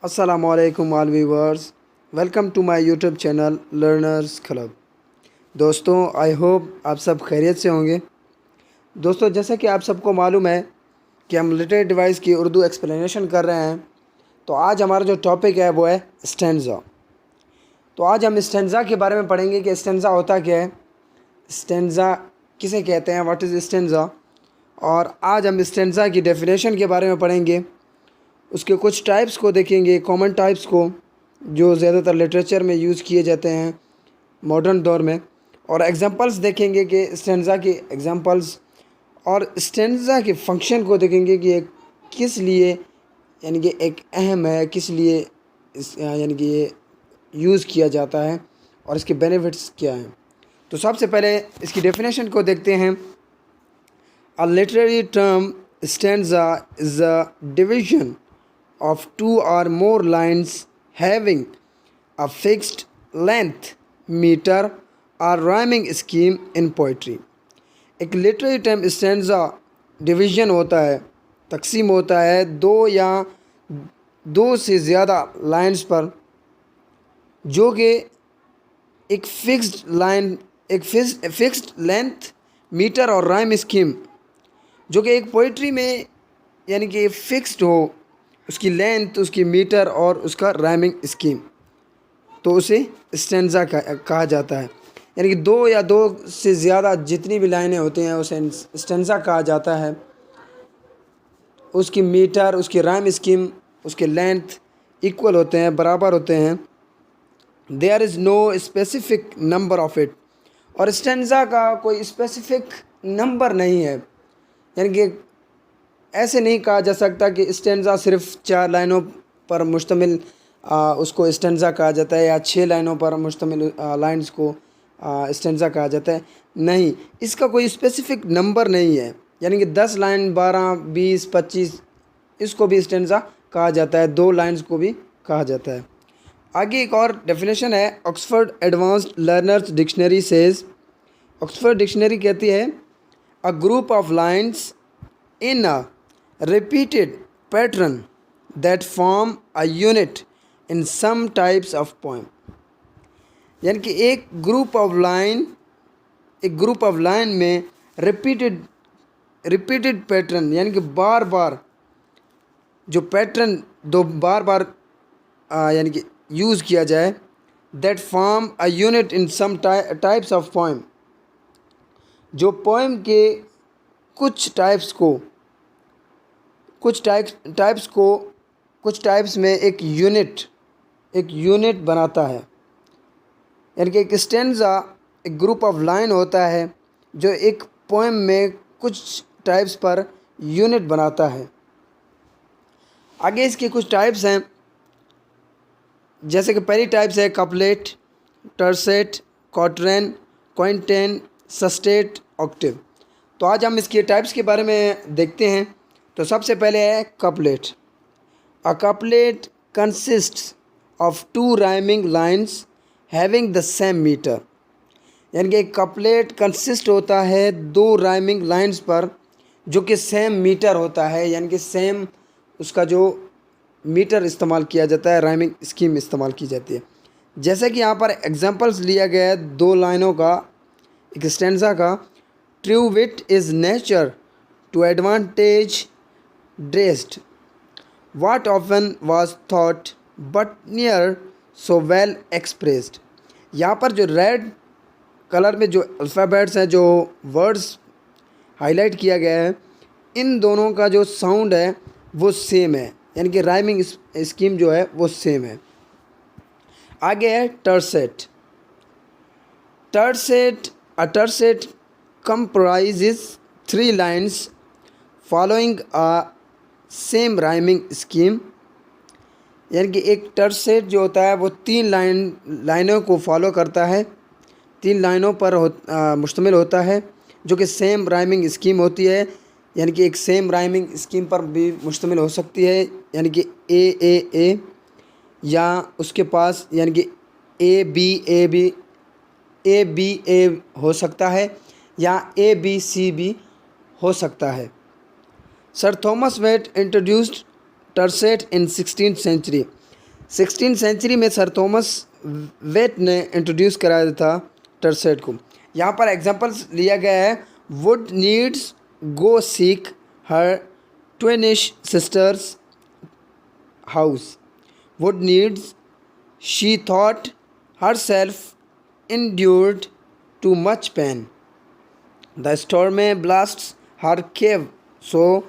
अस्सलामुअलैकुम all viewers, welcome to my YouTube channel learners club. दोस्तों, I hope आप सब खैरियत से होंगे। दोस्तों, जैसा कि आप सबको मालूम है कि हम लिटरेरी डिवाइस की उर्दू एक्सप्लेनेशन कर रहे हैं, तो आज हमारा जो टॉपिक है वो है स्टेंजा। तो आज हम स्टेंजा के बारे में पढ़ेंगे कि स्टेंजा होता क्या है, स्टेंजा किसे कहते हैं, व्हाट इज़ स्टेंजा। और आज हम स्टेंजा की डेफिनेशन के बारे में पढ़ेंगे, उसके कुछ टाइप्स को देखेंगे, कॉमन टाइप्स को जो ज़्यादातर लिटरेचर में यूज़ किए जाते हैं मॉडर्न दौर में, और एग्जांपल्स देखेंगे कि स्टेंजा के एग्जांपल्स, और स्टेंजा के फंक्शन को देखेंगे कि ये किस लिए यानी कि एक अहम है, किस लिए यानी कि ये यूज़ किया जाता है और इसके बेनिफिट्स क्या हैं। तो सबसे पहले इसकी डेफिनेशन को देखते हैं। A literary term stanza is a division of two or more lines having a fixed length, meter or rhyming scheme in poetry। एक लिटरेरी टर्म स्टेंजा डिवीजन होता है, तकसीम होता है दो या दो से ज़्यादा लाइंस पर, जो कि एक फिक्स्ड लाइन, एक फिक्स्ड लेंथ, मीटर और राइम स्कीम, जो कि एक पोइट्री में यानी कि फिक्स्ड हो, उसकी लेंथ, उसकी मीटर और उसका राइमिंग स्कीम, तो उसे स्टेंजा कहा जाता है। यानी कि दो या दो से ज़्यादा जितनी भी लाइनें होती हैं उसे स्टेंजा कहा जाता है। उसकी मीटर, उसकी राइम स्कीम, उसके लेंथ इक्वल होते हैं, बराबर होते हैं। There is no specific number of it, और स्टेंजा का कोई स्पेसिफिक नंबर नहीं है। यानी कि ऐसे नहीं कहा जा सकता कि स्टेंजा सिर्फ 4 लाइनों पर मुश्तमिल उसको स्टेंजा कहा जाता है, या 6 लाइनों पर मुश्तमिल लाइन्स को स्टेंजा कहा जाता है। नहीं, इसका कोई स्पेसिफिक नंबर नहीं है। यानी कि 10 लाइन, 12, 20, 25 इसको भी स्टेंजा कहा जाता है, 2 लाइन्स को भी कहा जाता है। आगे एक और डेफिनेशन है, Oxford advanced learners dictionary says, Oxford dictionary कहती है a group of lines in a repeated pattern that form a unit in some types of poem। यानी कि एक ग्रुप ऑफ लाइन में रिपीटेड पैटर्न, यानी कि बार बार जो पैटर्न दो बार बार यानी कि यूज़ किया जाए, that form a unit in some types of poem, जो पोएम के कुछ टाइप्स में एक यूनिट बनाता है। यानी कि एक स्टेंजा एक ग्रुप ऑफ लाइन होता है जो एक पोएम में कुछ टाइप्स पर यूनिट बनाता है। आगे इसके कुछ टाइप्स हैं, जैसे कि पहली टाइप्स है कपलेट, टर्सेट, क्वार्टेन, क्विंटेन, सस्टेट, ऑक्टेव। तो आज हम इसके टाइप्स के बारे में देखते हैं। तो सबसे पहले है couplet. A couplet consists of 2 rhyming lines having the same metre. यानी कि एक कपलेट कंसिस्ट होता है 2 राइमिंग लाइन्स पर, जो कि सेम मीटर होता है, यानी कि सेम उसका जो मीटर इस्तेमाल किया जाता है, राइमिंग स्कीम इस्तेमाल की जाती है। जैसे कि यहाँ पर एग्जांपल्स लिया गया है 2 लाइनों का, एक स्टेंजा का। True wit is nature to advantage dressed, what often was thought but near so well expressed। यहाँ पर जो रेड कलर में जो अल्फ़ाबेट्स हैं, जो वर्ड्स हाईलाइट किया गया है, इन दोनों का जो साउंड है वो सेम है, यानी कि राइमिंग स्कीम जो है वो सेम है। आगे है टर्सेट। अ टर्सेट comprises 3 lines following a same rhyming scheme. यानी कि एक टर्सेट जो होता है वो 3 लाइनों को फॉलो करता है, 3 लाइनों पर मुश्तमिल होता है, जो कि सेम राइमिंग स्कीम होती है। यानी कि एक सेम राइमिंग स्कीम पर भी मुश्तमिल हो सकती है, यानी कि ए, या उसके पास यानी कि ए बी ए हो सकता है, या ABC भी हो सकता है। सर थॉमस वेट इंट्रोड्यूस्ड टर्सेट इन 16th सेंचुरी। 16 सेंचुरी में सर थॉमस वेट ने इंट्रोड्यूस कराया था टर्सेट को। यहाँ पर एग्जांपल्स लिया गया है, would needs go seek her twinish sisters house, would needs she thought herself endured too much pain. The storm blasts her cave, so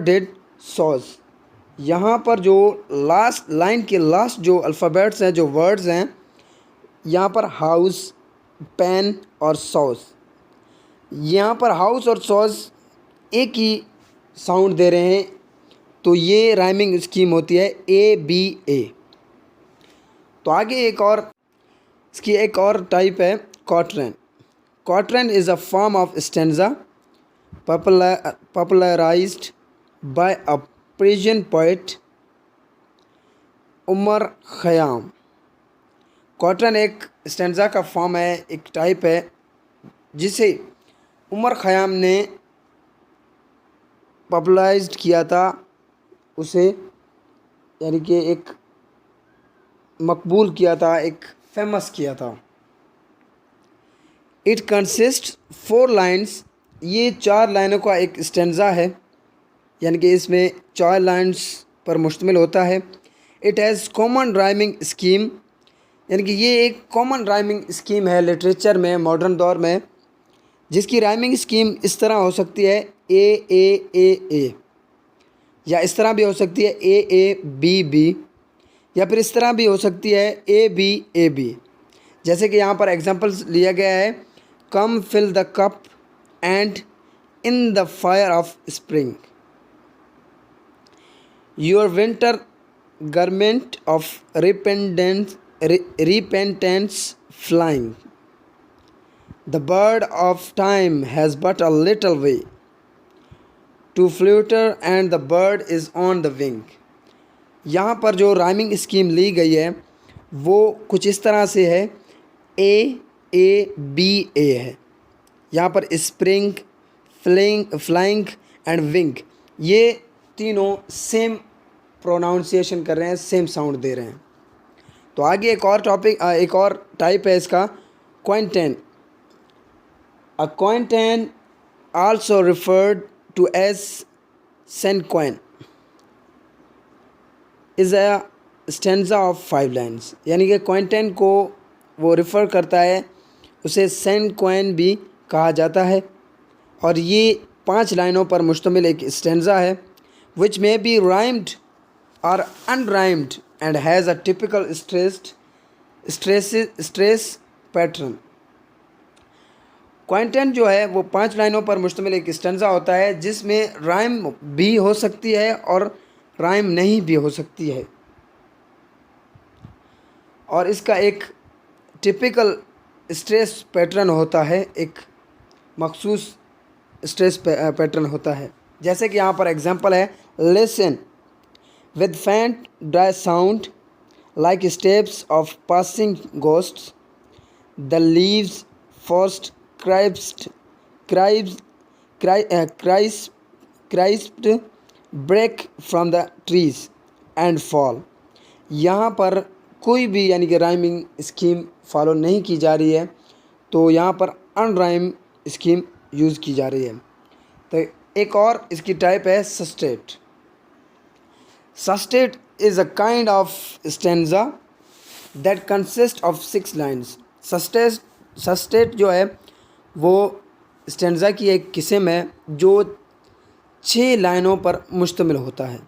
did Saws. यहाँ पर जो लास्ट लाइन के लास्ट जो अल्फ़ाबेट्स हैं, जो वर्ड्स हैं, यहाँ पर हाउस, पेन और सॉस, यहाँ पर हाउस और सॉस एक ही साउंड दे रहे हैं, तो ये राइमिंग स्कीम होती है ABA। तो आगे इसकी एक और टाइप है quatrain. Quatrain is a form of stanza popularised by a Persian poet Omar Khayyam. Quatrain एक स्टेंजा का फॉर्म है, एक टाइप है जिसे उमर ख़याम ने पॉपुलराइज्ड किया था, उसे यानी कि एक मकबूल किया था, एक फेमस किया था। इट कंसिस्ट 4 लाइन्स, ये 4 लाइनों का एक स्टेंजा है, यानी कि इसमें 4 लाइन्स पर मुश्तमिल होता है। It has common rhyming scheme, यानी कि ये एक कॉमन राइमिंग स्कीम है लिटरेचर में मॉडर्न दौर में, जिसकी राइमिंग स्कीम इस तरह हो सकती है A, या इस तरह भी हो सकती है A, या फिर इस तरह भी हो सकती है A, B। जैसे कि यहाँ पर एग्जांपल्स लिया गया है, come fill the cup and in the fire of spring, your winter garment of repentance flying, the bird of time has but a little way to flutter and the bird is on the wing. यहाँ पर जो rhyming scheme ली गई है वो कुछ इस तरह से है, A है। यहाँ पर स्प्रिंग, फ्लाइंग एंड विंग, ये तीनों सेम प्रोनाउंसिएशन कर रहे हैं, सेम साउंड दे रहे हैं। तो आगे एक और टाइप है इसका, quintain. A quintain also referred to as cinquain is a stanza of 5 lines, यानी कि क्वाइंटेन को वो रिफ़र करता है, उसे सेंक्वाइन भी कहा जाता है, और ये 5 लाइनों पर मुश्तमिल एक स्टेंजा है, विच मे बी राइम्ड और unrhymed and has a typical stress pattern. Quintain जो है वो 5 लाइनों पर मुश्तमिल एक स्टेंजा होता है, जिसमें राइम भी हो सकती है और राइम नहीं भी हो सकती है, और इसका एक टिपिकल स्ट्रेस पैटर्न होता है, एक मखसूस स्ट्रेस पैटर्न होता है। जैसे कि यहाँ पर एग्जांपल है, listen with faint dry sound like steps of passing ghosts, the leaves first crisped break from the trees and fall. यहाँ पर कोई भी यानी कि राइमिंग स्कीम फॉलो नहीं की जा रही है, तो यहाँ पर अनराइम स्कीम यूज़ की जा रही है। तो एक और इसकी टाइप है sestet. Sestet is a kind of stanza that consist of 6 lines. Sestet जो है वो स्टेंजा की एक किस्म है जो 6 लाइनों पर मुश्तमिल होता है।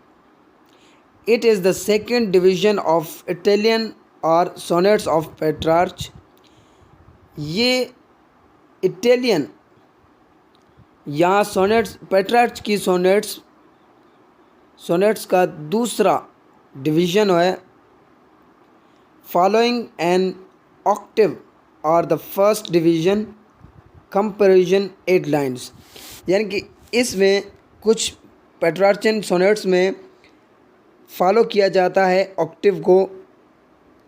It is the second division of Italian or sonnets of Petrarch। ये इटालियन या सोनेट्स, पेट्रार्च की सोनेट्स का दूसरा डिवीज़न है, फॉलोइंग एन ऑक्टिव और the first division comparison 8 lines, यानी कि इसमें कुछ पेट्रार्चन सोनेट्स में फॉलो किया जाता है ऑक्टिव को,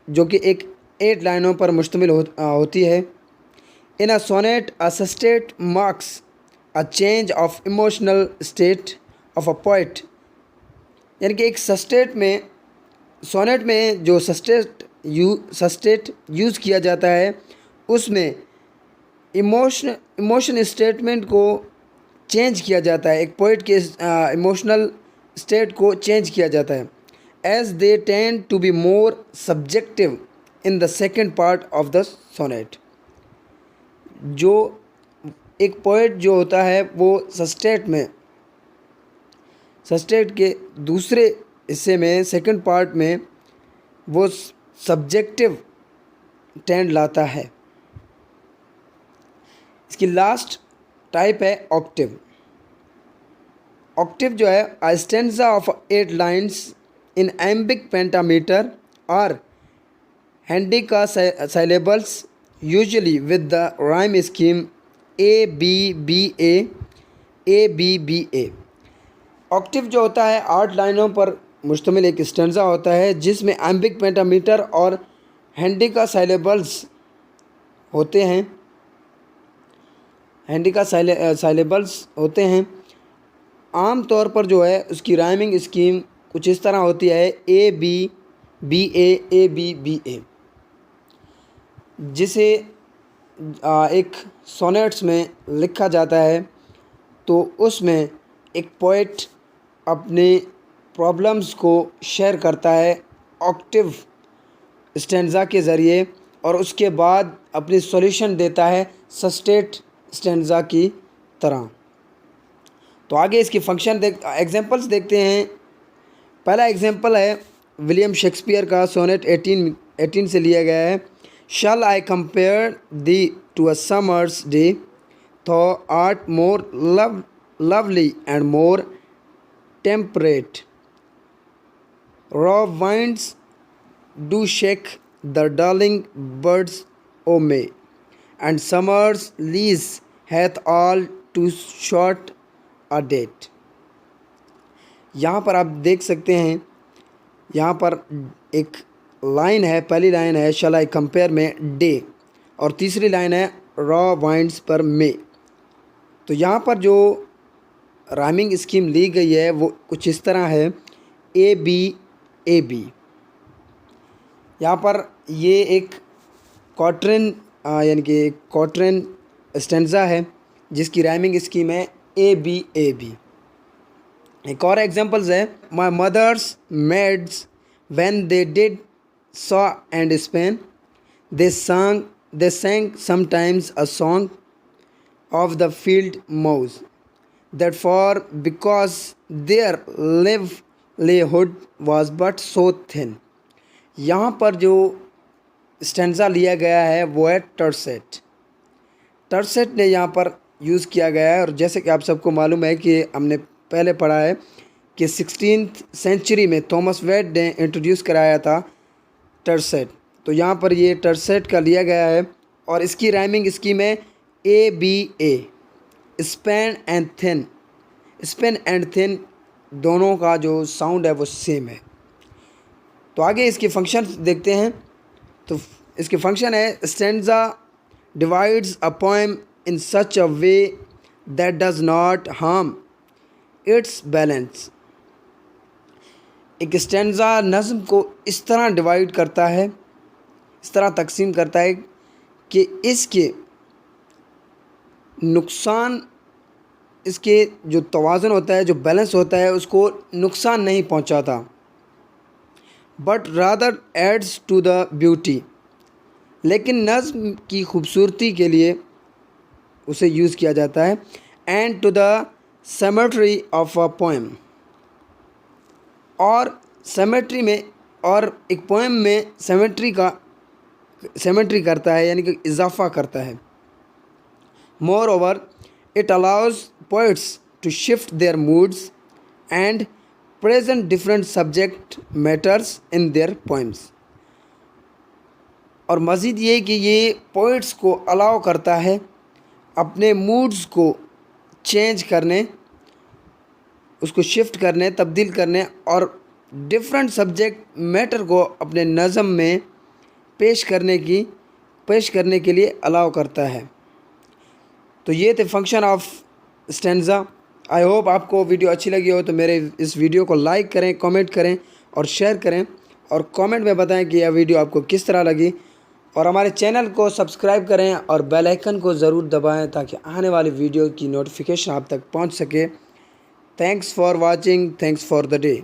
जो कि एक 8 लाइनों पर मुश्तमिल होती है। In a sonnet a sestet marks a change of emotional state of a poet, यानी कि एक सस्टेट में सोनेट में जो सस्टेट यूज़ किया जाता है उसमें इमोशन स्टेटमेंट को चेंज किया जाता है। एक पोइट के इमोशनल स्टेट को चेंज किया जाता है as they tend to be more subjective in the second part of the sonnet. जो एक पोइट जो होता है वो सस्टेट के दूसरे हिस्से में सेकंड पार्ट में वो सब्जेक्टिव टेंड लाता है। इसकी लास्ट टाइप है ऑक्टिव। ऑक्टिव जो है a stanza of 8 lines in iambic pentameter और हैंडिका syllables usually with the rhyme scheme ABBA ABBA। Octave जो होता है 8 लाइनों पर मुश्तमिल एक स्टैंजा होता है जिसमें एम्बिक पेंटामीटर और हैंडिका syllables होते हैं। हैंडिका syllables होते हैं। आम तौर पर जो है उसकी राइमिंग स्कीम कुछ इस तरह होती है ABBA ABBA, जिसे एक सोनेट्स में लिखा जाता है। तो उसमें एक पोइट अपने प्रॉब्लम्स को शेयर करता है ऑक्टिव स्टैंजा के ज़रिए और उसके बाद अपनी सॉल्यूशन देता है सस्टेट स्टैंजा की तरह। तो आगे इसकी एग्जांपल्स देखते हैं। पहला एग्जांपल है विलियम शेक्सपियर का सोनेट 18 से लिया गया है। Shall I compare thee to a summer's day? Thou art more lovely and more temperate. Raw winds do shake the darling birds, O May, and summer's lease hath all too short a date. यहाँ पर आप देख सकते हैं, यहाँ पर एक line है, पहली लाइन है शैल आई कंपेयर में डे और तीसरी लाइन है रॉ वाइंड्स पर मे। तो यहाँ पर जो राइमिंग स्कीम ली गई है वो कुछ इस तरह है ABAB। यहाँ पर ये एक क्वार्टरन यानी कि क्वार्टरन स्टैंजा है जिसकी राइमिंग स्कीम है ABAB। एक और एग्जांपल्स है my mother's maids when they did saw and span they sang sometimes a song of the field mouse that for because their livelihood was but so thin। यहाँ पर जो stanza लिया गया है वो है टर्सेट ने यहाँ पर यूज़ किया गया है। और जैसे कि आप सबको मालूम है कि हमने पहले पढ़ा है कि 16th सेंचुरी में थॉमस वेड ने इंट्रोड्यूस कराया था टर्सेट। तो यहाँ पर ये टर्सेट का लिया गया है और इसकी राइमिंग स्कीम है ABA स्पेन एंड थिन दोनों का जो साउंड है वो सेम है। तो आगे इसके फंक्शन देखते हैं। तो इसके फंक्शन है stanza divides a poem in such a way that does not harm it's balance. एक स्टैंजा नज़्म को इस तरह डिवाइड करता है, इस तरह तकसीम करता है कि इसके नुकसान, इसके जो तवाज़ुन होता है, जो बैलेंस होता है, उसको नुकसान नहीं पहुंचाता, but rather adds to the beauty. लेकिन नज़्म की खूबसूरती के लिए उसे यूज़ किया जाता है and to the symmetry of a poem. और सिमेट्री में और एक पोएम में सिमेट्री करता है यानी कि इजाफा करता है। Moreover it allows poets to shift their moods and present different subject matters in their poems. और मज़ीद ये कि ये पोइट्स को अलाउ करता है अपने मूड्स को चेंज करने, उसको शिफ्ट करने, तब्दील करने और डिफरेंट सब्जेक्ट मैटर को अपने नज़म में पेश करने के लिए अलाउ करता है। तो ये थे function of stanza. I hope आपको वीडियो अच्छी लगी हो तो मेरे इस वीडियो को लाइक करें, कमेंट करें और शेयर करें। और कमेंट में बताएं कि यह वीडियो आपको किस तरह लगी। और हमारे चैनल को सब्सक्राइब करें और बेल आइकन को ज़रूर दबाएं ताकि आने वाली वीडियो की नोटिफिकेशन आप तक पहुंच सके। Thanks for watching, thanks for the day.